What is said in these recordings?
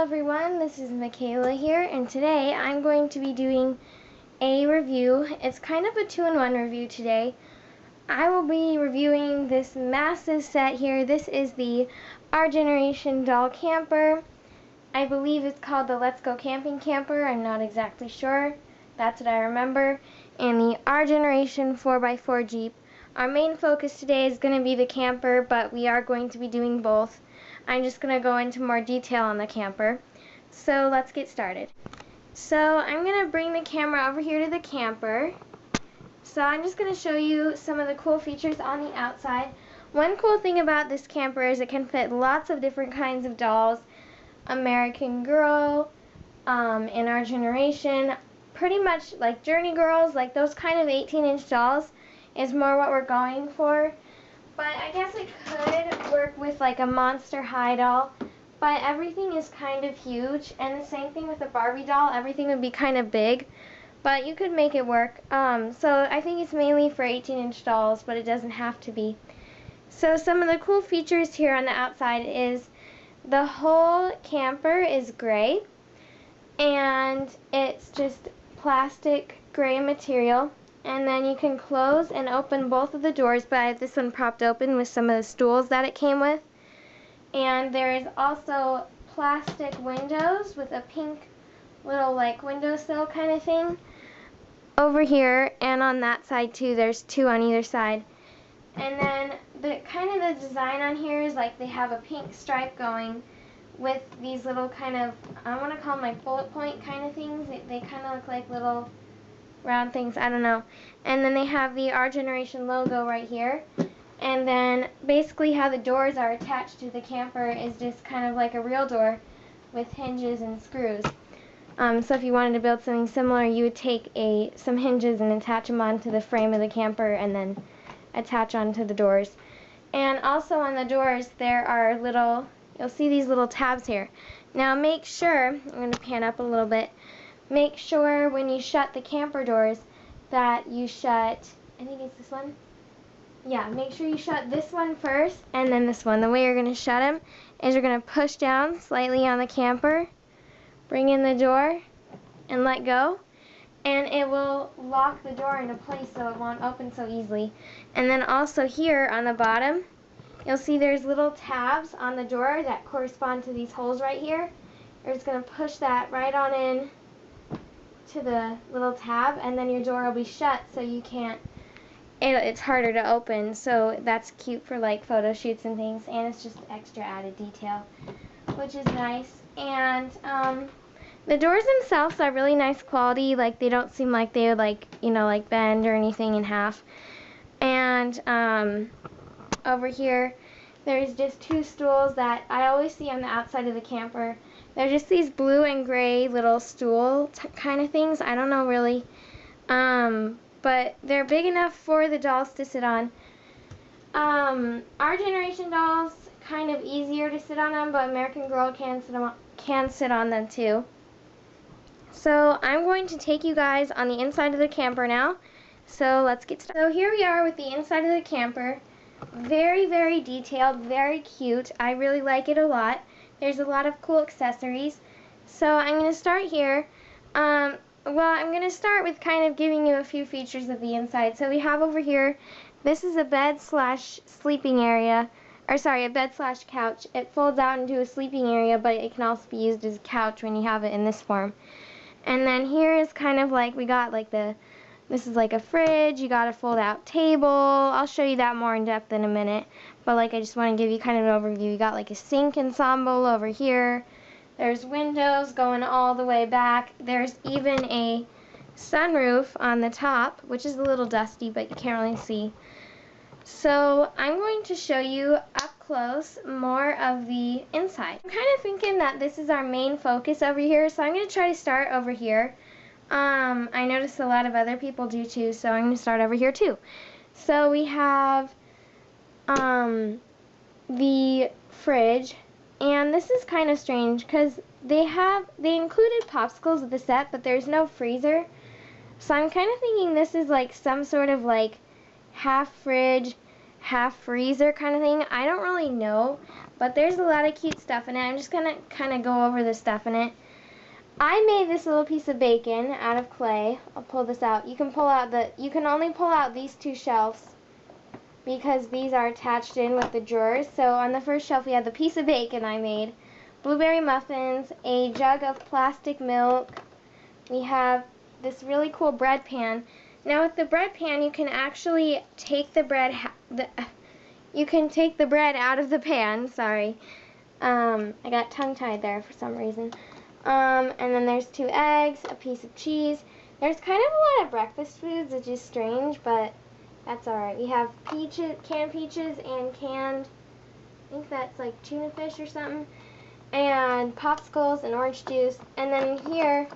everyone, this is Michaela here, and today I'm going to be doing a review. It's kind of a two-in-one review today. I will be reviewing this massive set here. This is the Our Generation doll camper. I believe it's called the Let's Go Camping camper. I'm not exactly sure. That's what I remember. And the Our Generation 4x4 Jeep. Our main focus today is going to be the camper, but we are going to be doing both. I'm just going to go into more detail on the camper. So let's get started. So I'm going to bring the camera over here to the camper. So I'm just going to show you some of the cool features on the outside. One cool thing about this camper is it can fit lots of different kinds of dolls. American Girl, in Our Generation, pretty much like Journey Girls, like those kind of 18-inch dolls is more what we're going for. But I guess it could work with like a Monster High doll, but everything is kind of huge, and the same thing with a Barbie doll, everything would be kind of big, but you could make it work. So I think it's mainly for 18-inch dolls, but it doesn't have to be. So some of the cool features here on the outside is the whole camper is gray, and it's just plastic gray material. And then you can close and open both of the doors, but I have this one propped open with some of the stools that it came with. And there is also plastic windows with a pink little like windowsill kind of thing over here, and on that side too. There's two on either side. And then the design on here is like they have a pink stripe going with these little kind of, I want to call them like bullet point kind of things. They kind of look like little round things, I don't know. And then they have the Our Generation logo right here. And then basically how the doors are attached to the camper is just kind of like a real door with hinges and screws. So if you wanted to build something similar, you would take some hinges and attach them onto the frame of the camper and then attach onto the doors. And also on the doors there are you'll see these little tabs here. Now make sure, I'm going to pan up a little bit, make sure when you shut the camper doors that you shut, I think it's this one. Yeah, make sure you shut this one first and then this one. The way you're going to shut them is you're going to push down slightly on the camper, bring in the door, and let go. And it will lock the door into place so it won't open so easily. And then also here on the bottom, you'll see there's little tabs on the door that correspond to these holes right here. You're just going to push that right on in to the little tab, and then your door will be shut so you can't, it's harder to open, so that's cute for like photo shoots and things, and it's just extra added detail, which is nice. And the doors themselves are really nice quality, like they don't seem like they would like bend or anything in half. And over here there's just two stools that I always see on the outside of the camper. They're just these blue and gray little stool kind of things. I don't know really. But they're big enough for the dolls to sit on. Our Generation dolls, kind of easier to sit on them, but American Girl can sit on them too. So I'm going to take you guys on the inside of the camper now. So let's get started. So here we are with the inside of the camper. Very, very detailed, very cute. I really like it a lot. There's a lot of cool accessories. So I'm going to start here. I'm going to start with kind of giving you a few features of the inside. So we have over here, this is a bed/sleeping area, or sorry, a bed/couch. It folds out into a sleeping area, but it can also be used as a couch when you have it in this form. And then here is kind of like, we got like this is like a fridge, you got a fold-out table. I'll show you that more in depth in a minute. But like I just want to give you kind of an overview. You got like a sink ensemble over here. There's windows going all the way back. There's even a sunroof on the top, which is a little dusty, but you can't really see. So I'm going to show you up close more of the inside. I'm kind of thinking that this is our main focus over here, so I'm going to try to start over here. I noticed a lot of other people do too, so I'm going to start over here too. So we have the fridge, and this is kind of strange because they included popsicles with the set, but there's no freezer. So I'm kind of thinking this is like some sort of like half fridge, half freezer kind of thing. I don't really know, But there's a lot of cute stuff in it. I'm just going to kind of go over the stuff in it. I made this little piece of bacon out of clay. I'll pull this out. You can only pull out these two shelves because these are attached in with the drawers. So on the first shelf we have the piece of bacon I made, blueberry muffins, a jug of plastic milk. We have this really cool bread pan. Now with the bread pan you can actually take the bread out of the pan. Sorry. I got tongue-tied there for some reason. And then there's 2 eggs, a piece of cheese. There's kind of a lot of breakfast foods, which is strange, but that's alright. We have peaches, canned peaches, and canned, I think that's like tuna fish or something, and popsicles and orange juice. And then here,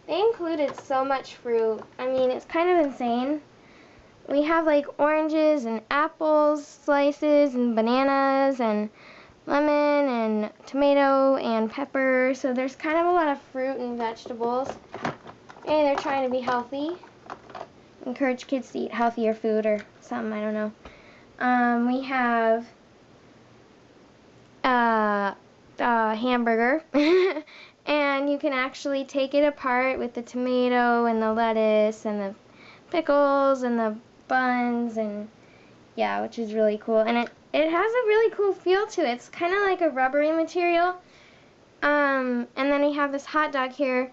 they included so much fruit. I mean, it's kind of insane. We have like oranges and apples, slices, and bananas, and lemon and tomato and pepper. So there's kind of a lot of fruit and vegetables. And they're trying to be healthy. Encourage kids to eat healthier food or something, I don't know. We have a hamburger. And you can actually take it apart with the tomato and the lettuce and the pickles and the buns, and yeah, which is really cool. And it has a really cool feel to it. It's kind of like a rubbery material. And then we have this hot dog here,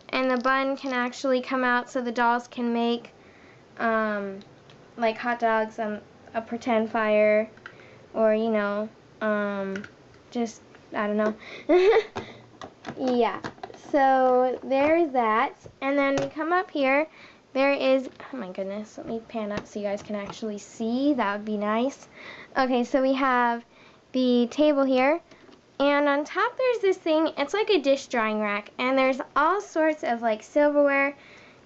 and the bun can actually come out so the dolls can make like hot dogs on a pretend fire, or you know, just I don't know. Yeah, so there's that. And then we come up here, there is, oh my goodness, let me pan up so you guys can actually see. That would be nice. Okay, so we have the table here, and on top there's this thing, it's like a dish drying rack, and there's all sorts of like silverware.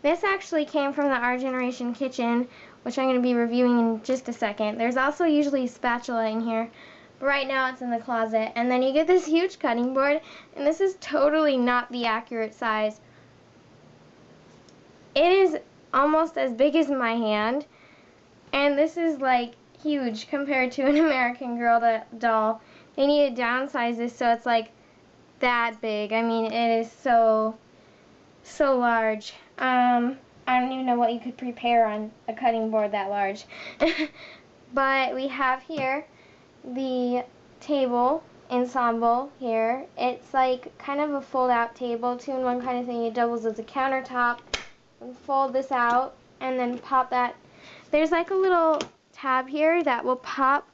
This actually came from the Our Generation kitchen, which I'm going to be reviewing in just a second. There's also usually a spatula in here. Right now it's in the closet. And then you get this huge cutting board, and this is totally not the accurate size. It is almost as big as my hand, and this is like huge compared to an American Girl doll. They need to downsize this so it's like that big. I mean, it is so large. I don't even know what you could prepare on a cutting board that large. But we have here the table ensemble here. It's like kind of a fold-out table, 2-in-1 kind of thing. It doubles as a countertop. And fold this out and then pop that. There's like a little tab here that will pop.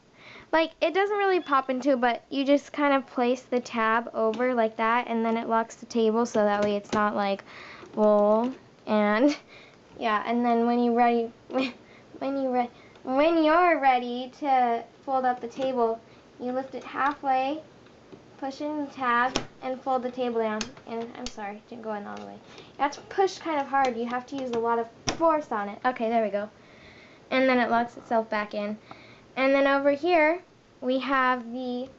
Like, it doesn't really pop into, but you just kind of place the tab over like that, and then it locks the table so that way it's not like, whoa. And yeah, and then when you're ready to fold up the table, you lift it halfway, push in the tab, and fold the table down. And I'm sorry, it didn't go in all the way. You have to push kind of hard. You have to use a lot of force on it. Okay, there we go. And then it locks itself back in. And then over here, we have the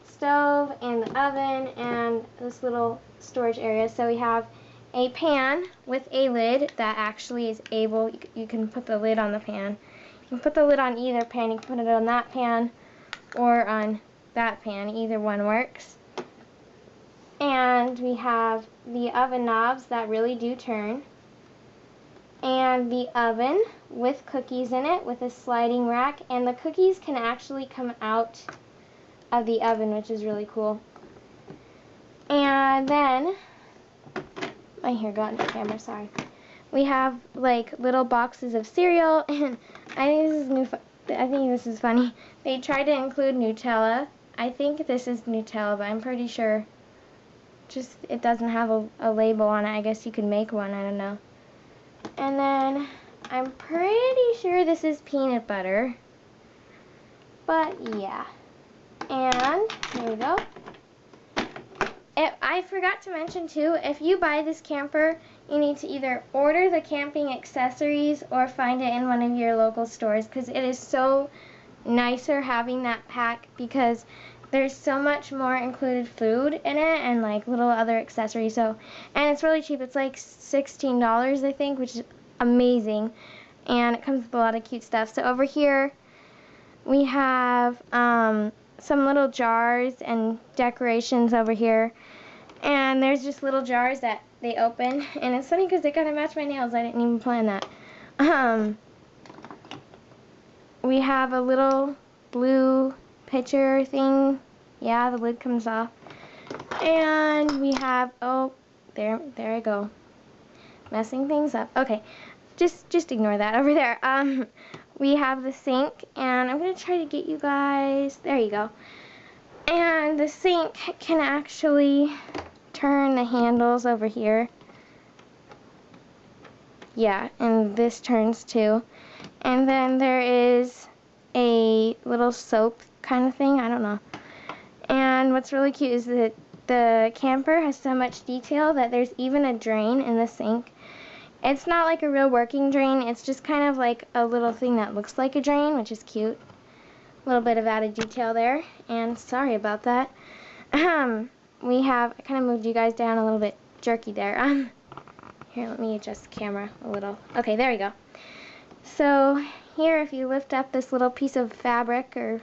stove and the oven and this little storage area. So we have a pan with a lid that actually is able, you can put the lid on the pan. You can put the lid on either pan. You can put it on that pan or on that pan. Either one works. And we have the oven knobs that really do turn. And the oven with cookies in it with a sliding rack. And the cookies can actually come out of the oven, which is really cool. And then, my hair got in the camera, sorry. We have like little boxes of cereal, and I think this is funny. They tried to include Nutella. I think this is Nutella, but I'm pretty sure just it doesn't have a label on it. I guess you could make one, I don't know. And then I'm pretty sure this is peanut butter. But yeah. And here we go. I forgot to mention too, if you buy this camper, you need to either order the camping accessories or find it in one of your local stores, because it is so nicer having that pack, because there's so much more included food in it and like little other accessories. So, and it's really cheap. It's like $16 I think, which is amazing, and it comes with a lot of cute stuff. So over here we have some little jars and decorations over here. And there's just little jars that they open. And it's funny because they kind of match my nails. I didn't even plan that. We have a little blue pitcher thing. Yeah, the lid comes off. And we have, oh, there I go. Messing things up. Okay, just ignore that over there. We have the sink, and I'm going to try to get you guys, there you go. And the sink can actually turn the handles over here. Yeah, and this turns too. And then there is a little soap kind of thing, I don't know. And what's really cute is that the camper has so much detail that there's even a drain in the sink. It's not like a real working drain, it's just kind of like a little thing that looks like a drain, which is cute. A little bit of added detail there, and sorry about that. We have, I kind of moved you guys down a little bit jerky there. Here, let me adjust the camera a little. Okay, there we go. So here, if you lift up this little piece of fabric or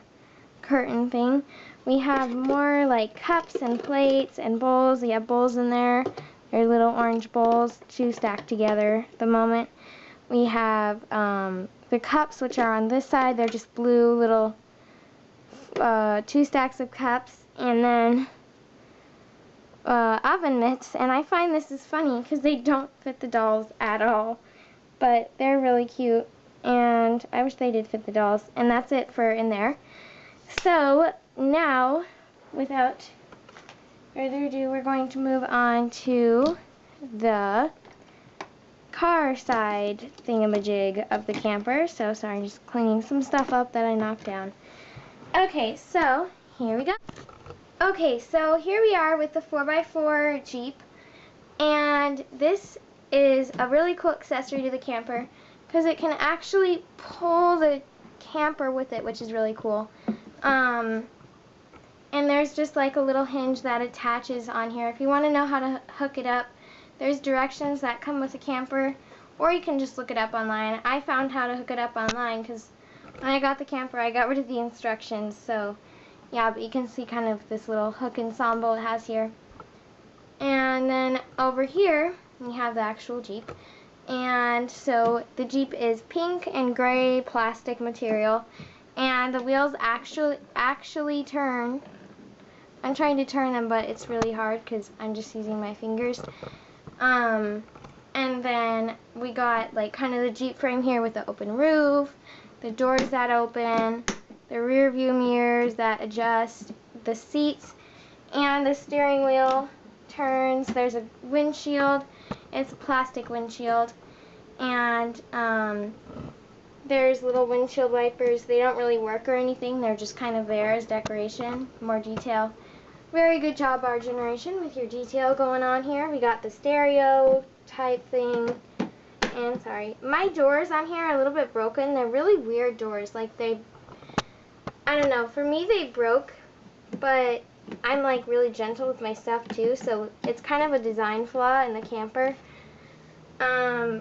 curtain thing, we have more like cups and plates and bowls. We have bowls in there. They're little orange bowls, 2 stacked together at the moment. We have the cups, which are on this side. They're just blue little 2 stacks of cups. And then oven mitts. And I find this is funny because they don't fit the dolls at all. But they're really cute. And I wish they did fit the dolls. And that's it for in there. So now, without further ado, we're going to move on to the car side thingamajig of the camper. So sorry, I'm just cleaning some stuff up that I knocked down. Okay, so here we go. Okay, so here we are with the 4x4 Jeep, and this is a really cool accessory to the camper because it can actually pull the camper with it, which is really cool. And there's just like a little hinge that attaches on here. If you want to know how to hook it up, there's directions that come with the camper, or you can just look it up online. I found how to hook it up online because when I got the camper, I got rid of the instructions. So yeah, but you can see kind of this little hook ensemble it has here. And then over here, we have the actual Jeep. And so the Jeep is pink and gray plastic material. And the wheels actually turn. I'm trying to turn them, but it's really hard because I'm just using my fingers. And then we got like kind of the Jeep frame here with the open roof, the doors that open, the rear view mirrors that adjust, the seats, and the steering wheel turns. There's a windshield. It's a plastic windshield. And there's little windshield wipers. They don't really work or anything. They're just kind of there as decoration. More detail. Very good job, our generation, with your detail going on here. We got the stereo type thing. And sorry, my doors on here are a little bit broken. They're really weird doors. Like I don't know. For me, they broke, but I'm like really gentle with my stuff too. So it's kind of a design flaw in the camper.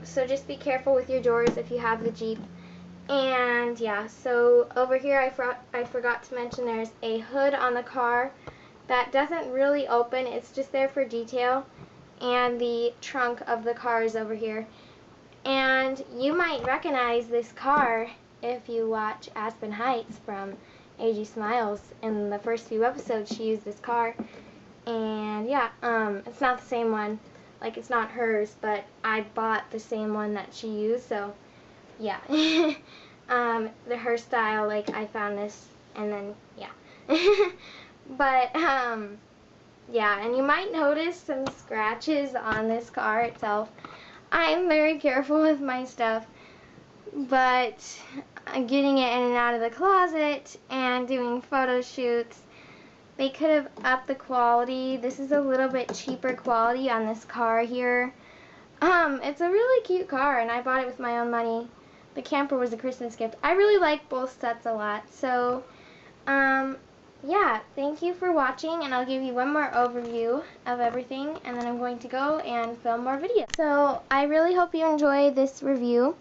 So just be careful with your doors if you have the Jeep. And yeah, so over here I forgot to mention there's a hood on the car that doesn't really open. It's just there for detail. And the trunk of the car is over here. And you might recognize this car if you watch Aspen Heights from A.G. Smiles. In the first few episodes, she used this car. And yeah, it's not the same one. Like, it's not hers, but I bought the same one that she used, so yeah. Her style, like, I found this, and then, yeah. But, yeah, and you might notice some scratches on this car itself. I'm very careful with my stuff, but getting it in and out of the closet and doing photo shoots, they could have upped the quality. This is a little bit cheaper quality on this car here. It's a really cute car, and I bought it with my own money. The camper was a Christmas gift. I really like both sets a lot. So, yeah, thank you for watching, and I'll give you one more overview of everything, and then I'm going to go and film more videos. So, I really hope you enjoyed this review,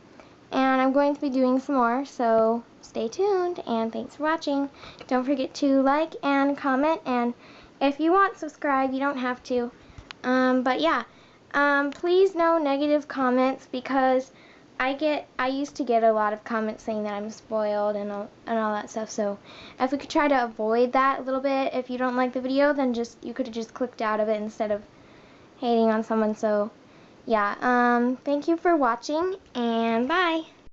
and I'm going to be doing some more, so stay tuned, and thanks for watching. Don't forget to like and comment, and if you want, subscribe. You don't have to. But yeah, please no negative comments, because I used to get a lot of comments saying that I'm spoiled and all that stuff. So if we could try to avoid that a little bit, if you don't like the video, then you could have just clicked out of it instead of hating on someone. So yeah, thank you for watching, and bye.